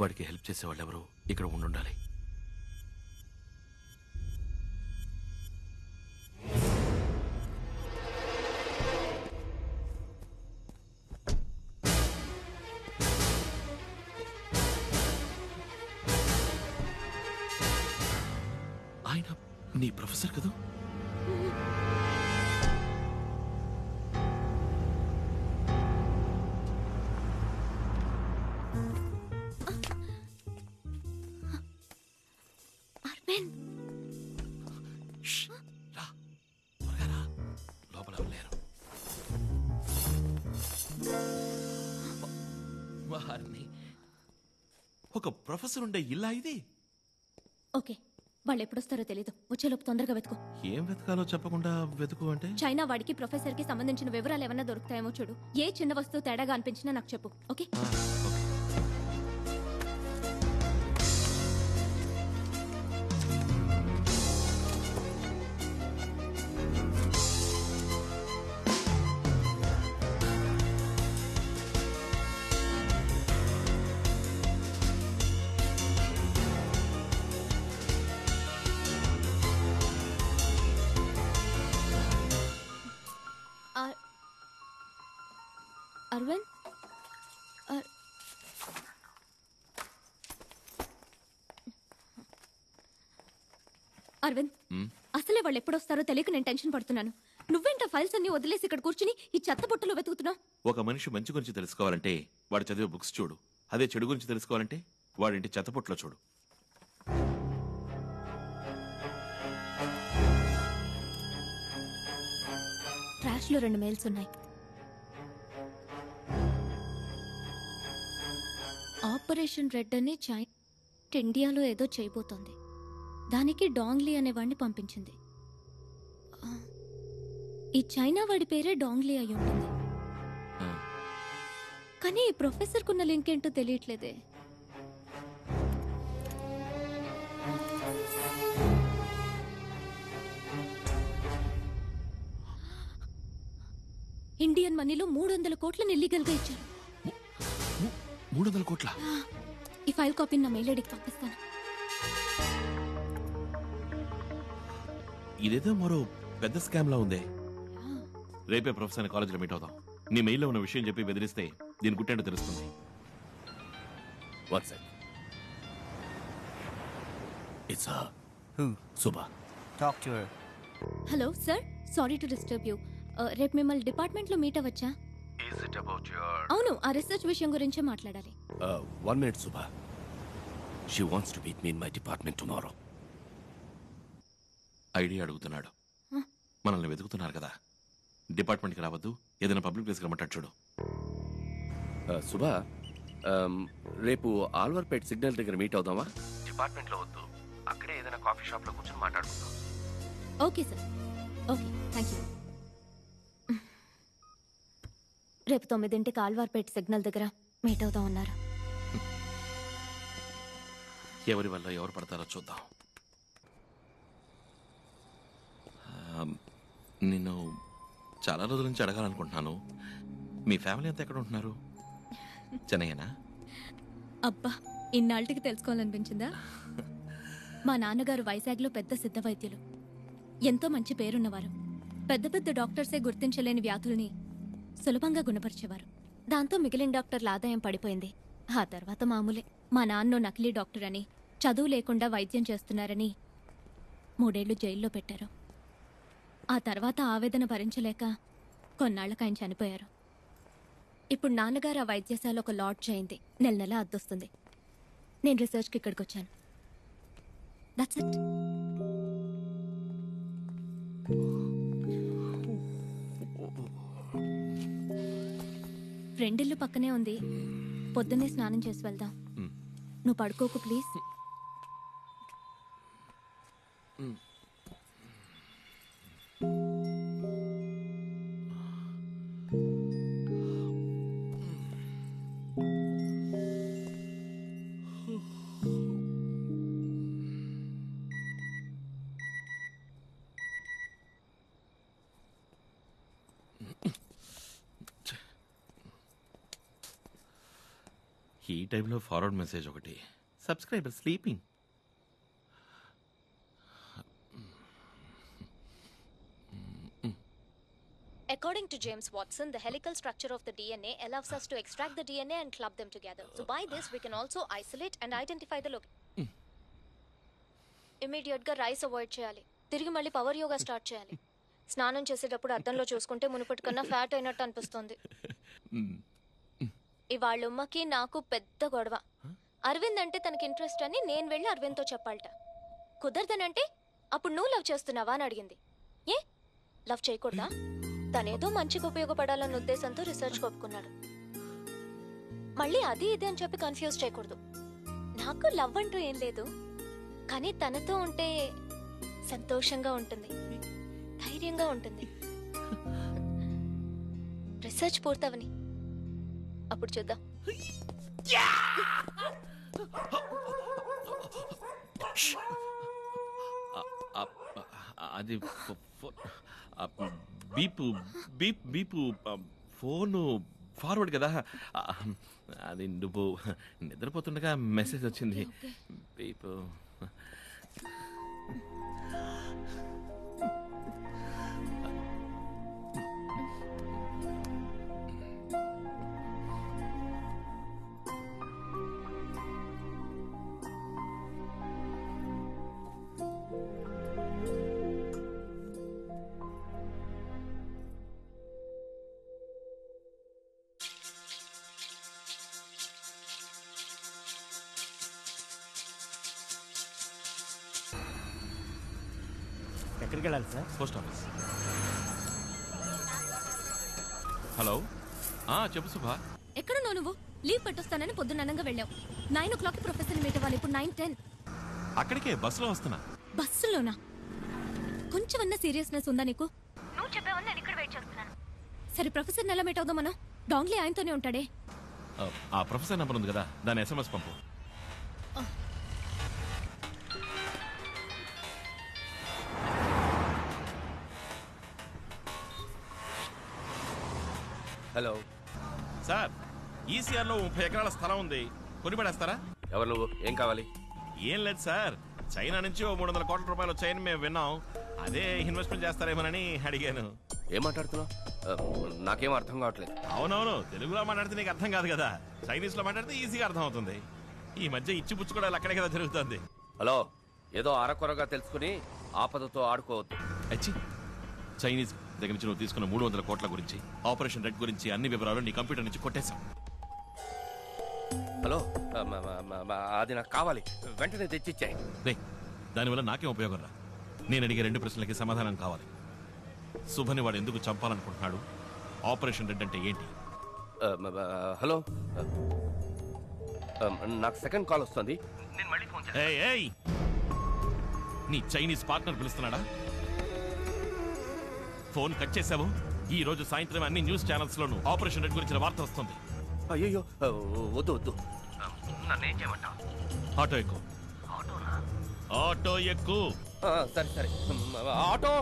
వాడికి హెల్ప్ చేసే వాళ్ళెవరూ ఇక్కడ ఉండాలి. ఆయన నీ ప్రొఫెసర్ కదా? లోపల లేరు. ఒక ప్రొఫెసర్ ఉండే ఇల్లా ఇది? ఓకే, వాళ్ళు ఎప్పుడొస్తారో తెలీదు. వచ్చేలోపు తొందరగా వెతుకు. ఏం వెతకాలో చెప్పకుండా వెతుకు అంటే? చైనా వాడికి ప్రొఫెసర్ కి సంబంధించిన వివరాలు ఏమన్నా దొరుకుతాయేమో చూడు. ఏ చిన్న వస్తువు తేడాగా అనిపించినా నాకు చెప్పు. ఓకే? అరవింద్, అరవింద్, అసలే వాళ్ళు ఎప్పుడొస్తారో తెలియక నేను టెన్షన్ పడుతున్నాను. నువ్వేంటా ఫైల్స్ అన్ని వదిలేసి ఇక్కడ కూర్చుని ఈ చెత్త బుట్టలో వెతుకుతున్నావు? ఒక మనిషి మంచి గురించి తెలుసుకోవాలంటే వాడు చదివే బుక్స్ చూడు. అదే చెడు గురించి తెలుసుకోవాలంటే వాడింటి చెత్తపుట్లో చూడు. ట్రాష్ లో 2 మెయిల్స్ ఉన్నాయి. ఆపరేషన్ రెడ్ అని ఇండియాలో ఏదో చేయబోతోంది. దానికి డాంగ్లీ అనేవాడిని పంపించింది. ఈ చైనా వాడి పేరే డాంగ్లీ అయి ఉంటుంది. కానీ ఈ ప్రొఫెసర్ కున్న లింక్ ఏంటో తెలియట్లేదే. ఇండియన్ మనీలో 300 కోట్లని ఇల్లీగల్ గా ఇచ్చారు. 300 కోట్ల? ఈ ఫైల్ కాపీని నా మెయిల్ ఐడికి పంపిస్తాను. ఇదేదో మరో పెద్ద స్కామ్ లా ఉంది. రేపే ప్రొఫెసర్ కాలేజీలో మీట్ అవుదాం. నీ మెయిల్లో ఉన్న విషయం చెప్పి బెదిరిస్తే దీని గుట్టేంటో తెలుస్తుంది. WhatsApp. It's her. Who? Subha. Talk to her. Hello sir, sorry to disturb you. రేపు మిమ్మల్ని డిపార్ట్మెంట్ లో meet అవ్వచ్చా? Is it about your... అవును, ఆ రీసెర్చ్ విషయం గురించే మాట్లాడాలి. 1 minute, Subha. She wants to meet me in my department tomorrow. Idea అడుగుతున్నాడు. మనల్ని వెతుకుతున్నారు కదా, డిపార్ట్మెంట్కి రావద్దు, ఏదైనా పబ్లిక్ ప్లేస్కి రమ్మంటాడు చూడు. సుభా, రేపు ఆల్వర్పేట్ సిగ్నల్ దగ్గర మీట్ అవుదామా? డిపార్ట్మెంట్లో వద్దు, అక్కడే ఏదైనా కాఫీ షాప్లో కూర్చొని మాట్లాడుకుందాం. Okay sir, okay, thank you. రేపు 9ంటికి ఆల్వార్పేట్ సిగ్నల్ దగ్గర మీట్ అవుదాం అన్నారు. ఎవరి వల్ల ఎవరు పడతారో చూద్దాం. నిన్ను చాలా రోజుల నుంచి అడగాలనుకుంటున్నాను. మీ ఫ్యామిలీ అంతా ఎక్కడ ఉంటున్నారు? చెన్నైనా? అబ్బా, ఇన్నాళ్ళకి తెలుసుకోవాలనిపించిందా? మా నాన్నగారు వైజాగ్లో పెద్ద సిద్ధ వైద్యులు. ఎంతో మంచి పేరున్నవారు. పెద్ద పెద్ద డాక్టర్సే గుర్తించలేని వ్యాధుల్ని సులభంగా గుణపరిచేవారు. దాంతో మిగిలిన డాక్టర్ల ఆదాయం పడిపోయింది. ఆ తర్వాత మామూలే. మా నాన్నో నకిలీ డాక్టర్ అని, చదువు లేకుండా వైద్యం చేస్తున్నారని 3 ఏళ్లు జైల్లో పెట్టారు. ఆ తర్వాత ఆవేదన భరించలేక కొన్నాళ్లకు ఆయన చనిపోయారు. ఇప్పుడు నాన్నగారు ఆ వైద్యశాల ఒక లాడ్జ్ అయింది. నెల నెల అద్దొస్తుంది. నేను రీసెర్చ్కి ఇక్కడికి వచ్చాను. That's it. ఫ్రెండ్ ఇల్లు పక్కనే ఉంది. పొద్దున్నే స్నానం చేసి వెళ్దాం. నువ్వు పడుకోకు ప్లీజ్. ఈ టైంలో ఫార్వర్డ్ మెసేజ్ ఒకటి, subscriber sleeping. According to James Watson, the helical structure of the DNA allows us to extract the DNA and club them together. So by this, we can also isolate and identify the location. Immediate గా rice avoid చేయాలి. తిరిగి మళ్ళీ power yoga start చేయాలి. స్నానం చేసేటప్పుడు అద్దంలో చూసుకుంటే మునుపటి కన్నా ఫ్యాట్ అయినట్టు అనిపిస్తుంది. ఇవాళ ఉమ్మకి నాకు పెద్ద గొడవ. అరవింద్ అంటే తనకి ఇంట్రెస్ట్ అని నేను వెళ్ళి అరవింద్తో చెప్పాలట. కుదరదనంటే అప్పుడు నువ్వు లవ్ చేస్తున్నావా అని అడిగింది. ఏ లవ్ చేయకూడదా? తనేదో మంచిగా ఉపయోగపడాలన్న ఉద్దేశంతో రీసెర్చ్ ఒప్పుకున్నాడు. మళ్ళీ అది ఇది అని చెప్పి కన్ఫ్యూజ్ చేయకూడదు. నాకు లవ్ అంటూ ఏం లేదు, కానీ తనతో ఉంటే సంతోషంగా ఉంటుంది, ధైర్యంగా ఉంటుంది. రీసెర్చ్ పూర్తవని అప్పుడు చూద్దాం. అది బీపు బీప్ బీపు ఫోను ఫార్వర్డ్ కదా, అది నువ్వు నిద్రపోతుండగా మెసేజ్ వచ్చింది. బీపు ఎక్కడికి వెళ్ళాలి సార్? Post office. హలో, చెప్పు సుభా. ఎక్కడున్నావు నువ్వు? లీవ్ పెట్టొస్తానని పొద్దున్నంగా వెళ్ళావు. 9 o'clock ప్రొఫెసర్ మీట్ అవ్వాలి. ఇప్పుడు 9:10. అక్కడికే బస్సులో వస్తున్నా. బస్సులోనా? కొంచెమన్నా సీరియస్నెస్ ఉందా నీకు? నువ్వు చెప్పావని నేను ఇక్కడ వెయిట్ చేస్తున్నాను. సరే, ప్రొఫెసర్ ఎలా మీట్ అవుదాం మనం? డాంగ్లీ ఆయనతోనే ఉంటాడే. ఆ ప్రొఫెసర్ నెంబర్ ఉంది కదా, దాని SMS పంపు. హలో సార్, ఈసీఆర్లో 30 ఎకరాల స్థలం ఉంది, కొని పడేస్తారా? ఎవరు నువ్వు? ఏం కావాలి? ఏం లేదు సార్, చైనా నుంచి 300 కోట్ల రూపాయలు వచ్చాయని మేము విన్నాం. అదే ఇన్వెస్ట్మెంట్ చేస్తారేమోనని అడిగాను. ఏం మాట్లాడుతున్నావు? నాకేం అర్థం కావట్లేదు. అవునవును, తెలుగులో మాట్లాడితే నీకు అర్థం కాదు కదా, చైనీస్ లో మాట్లాడితే ఈజీగా అర్థం అవుతుంది. ఈ మధ్య ఇచ్చిపుచ్చుకోవడాలు అక్కడే కదా జరుగుతుంది. హలో, ఏదో అరకొరగా తెలుసుకుని ఆపదతో ఆడుకోవద్దు. అచ్చి, చైనీస్ దగ్గర నుంచి నువ్వు తీసుకున్న 300 కోట్ల గురించి, ఆపరేషన్ రెడ్ గురించి అన్ని వివరాలు నీ కంప్యూటర్ నుంచి కొట్టేశాం. హలో, అది నాకు కావాలి, వెంటనే తెచ్చిచ్చాయి. దానివల్ల నాకేం ఉపయోగం రా? నేను అడిగే 2 ప్రశ్నలకి సమాధానం కావాలి. శుభని వాడు ఎందుకు చంపాలనుకుంటున్నాడు? ఆపరేషన్ రెడ్ అంటే ఏంటి? హలో, నాకు సెకండ్ కాల్ వస్తుంది, నేను మళ్ళీ ఫోన్ చేస్తాను. ఏయ్, నీ చైనీస్ పార్ట్నర్ పిలుస్తున్నాడా? ఫోన్ కట్ చేసావు. ఈ రోజు సాయంత్రం అన్ని న్యూస్ ఛానల్స్ లోను ఆపరేషన్ రెడ్ గురించిన వార్త వస్తుంది. అయ్యో, వద్దు వద్దు, నన్నేం చేయమంటావు? ఆటో ఎక్కు. ఆటో ఎక్కు. సరే సరే, ఆటో.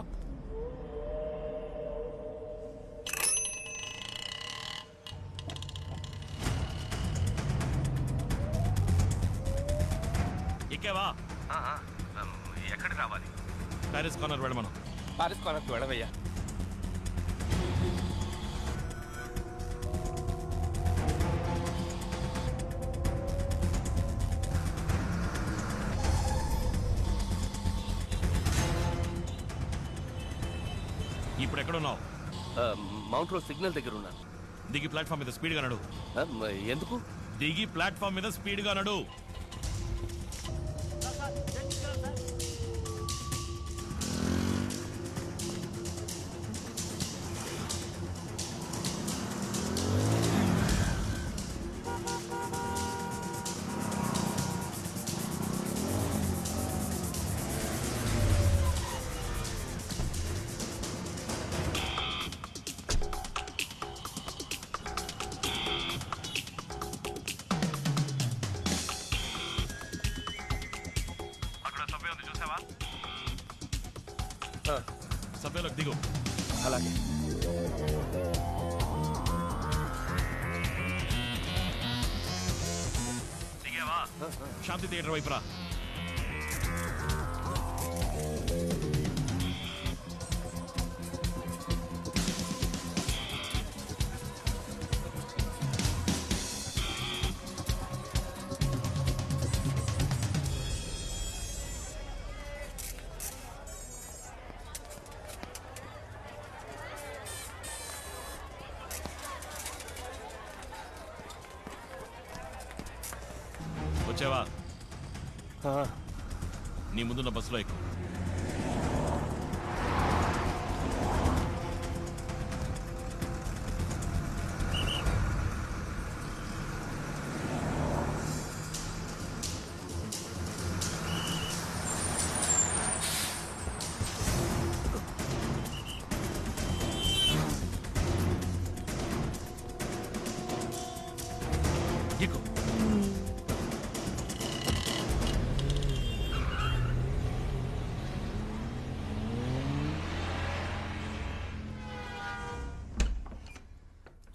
ఎక్కేవా? ఎక్కడికి రావాలి? ప్యారిస్ కార్నర్ వెళ్ళమను. పారిస్ కార్నర్కి వెళ్ళవయ్యా. ఇప్పుడు ఎక్కడున్నావు? మౌంట్ రోడ్ సిగ్నల్ దగ్గర ఉన్నాను. దిగి ప్లాట్ఫామ్ మీద స్పీడ్ గా నడు. ఎందుకు? దిగి ప్లాట్ఫామ్ మీద స్పీడ్ గా నడు. సభ్యులకు దిగు. అలాగే. శాంతి థియేటర్ వైపు రా. వచ్చావా? నీ ముందున్న బస్సులో ఎక్కువ. ఎక్కువ.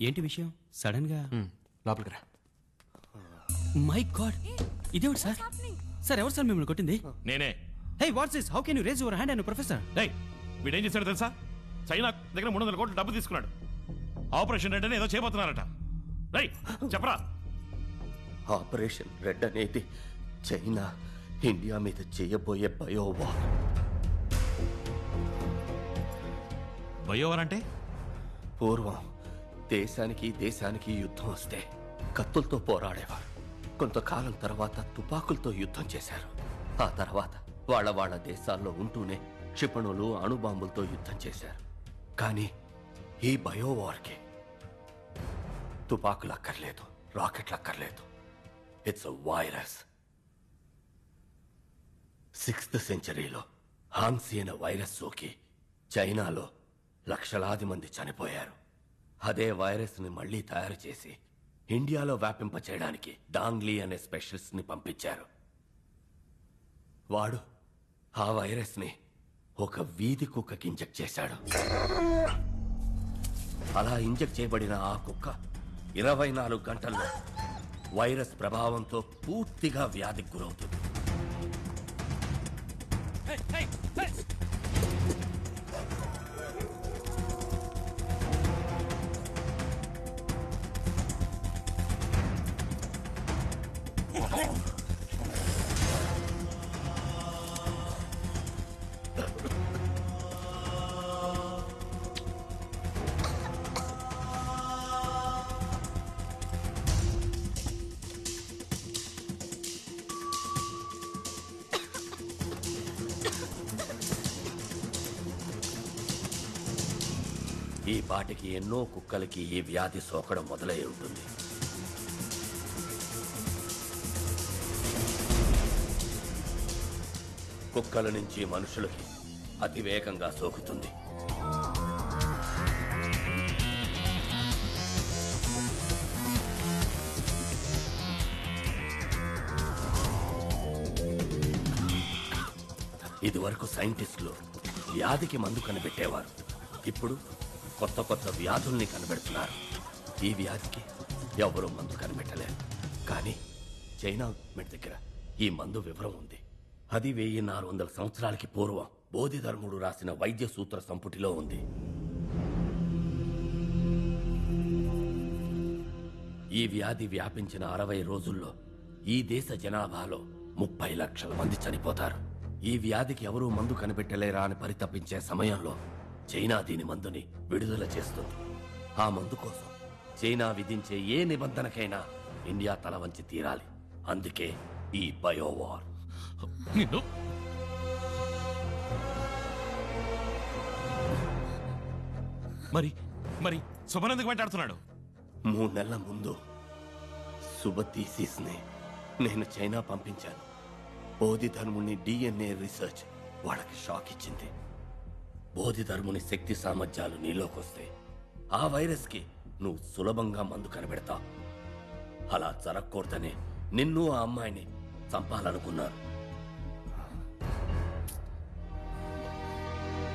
ఏంటి విషయం సడన్ గా? లోపలికి రా. మై గాడ్, ఇదేమిటి సార్? సార్ ఎవరు సార్ మిమ్మల్ని కొట్టింది? నేనే. Hey what's this? How can you raise your hand and professor? డేయ్, వీడేం చేశాడు తెలుసా? చైనా దగ్గర 300 కోట్లు డబ్బు తీసుకున్నాడు. ఆపరేషన్ రెడ్ అని ఏదో చేయబోతున్నారట. డేయ్ చెప్పరా. ఆపరేషన్ రెడ్ అనేది చైనా ఇండియా మీద చేయబోయే బయోవార్. బయోవార్ అంటే? పూర్వం దేశానికి యుద్ధం వస్తే కత్తులతో పోరాడేవారు. కొంతకాలం తర్వాత తుపాకులతో యుద్ధం చేశారు. ఆ తర్వాత వాళ్ళ దేశాల్లో ఉంటూనే క్షిపణులు అణుబాంబులతో యుద్ధం చేశారు. కానీ ఈ బయోవార్కి తుపాకులు అక్కర్లేదు, రాకెట్లు అక్కర్లేదు. It's a virus. 6th సెంచరీలో హాన్సీ అనే వైరస్ సోకి చైనాలో లక్షలాది మంది చనిపోయారు. అదే వైరస్ ని మళ్లీ తయారు చేసి ఇండియాలో వ్యాపింపచేయడానికి డాంగ్లీ అనే స్పెషలిస్ట్ ని పంపించారు. వాడు ఆ వైరస్ ని ఒక వీధి కుక్కకి ఇంజెక్ట్ చేశాడు. అలా ఇంజెక్ట్ చేయబడిన ఆ కుక్క 24 గంటల్లో వైరస్ ప్రభావంతో పూర్తిగా వ్యాధికి గురవుతుంది. ఈ పాటికి ఎన్నో కుక్కలకి ఈ వ్యాధి సోకడం మొదలై ఉంటుంది. కుక్కల నుంచి మనుషులకి అతివేగంగా సోకుతుంది. ఇదివరకు సైంటిస్టులు వ్యాధికి మందు కనిపెట్టేవారు. ఇప్పుడు కొత్త కొత్త వ్యాధుల్ని కనిపెడుతున్నారు. ఈ వ్యాధికి ఎవరూ మందు కనిపెట్టలేరు. కానీ చైనా గవర్నమెంట్ దగ్గర ఈ మందు వివరం ఉంది. అది 1400 సంవత్సరాలకి పూర్వం బోధిధర్ముడు రాసిన వైద్య సూత్ర సంపుటిలో ఉంది. ఈ వ్యాధి వ్యాపించిన 60 రోజుల్లో ఈ దేశ జనాభాలో 30 లక్షల మంది చనిపోతారు. ఈ వ్యాధికి ఎవరూ మందు కనిపెట్టలేరా అని పరితపించే సమయంలో చైనా దీని మందుని విడుదల చేస్తుంది. ఆ మందు కోసం చైనా విధించే ఏ నిబంధనకైనా ఇండియా తల వంచి తీరాలి. అందుకే ఈ బయోవార్. నిన్ను మరి మరి శుభనందుకు మాట్లాడుతున్నాడు. 3 నెలల ముందు సుబతీసిస్ని నేను చైనా పంపించాను. బోధిధర్ముని DNA రీసెర్చ్ వాళ్ళకి షాక్ ఇచ్చింది. బోధిధర్ముని శక్తి సామర్థ్యాలు నీలోకొస్తే ఆ వైరస్కి నువ్వు సులభంగా మందు కనిపెడతావు. అలా జరగకూడదనే నిన్ను ఆ అమ్మాయిని చంపాలనుకున్నారు.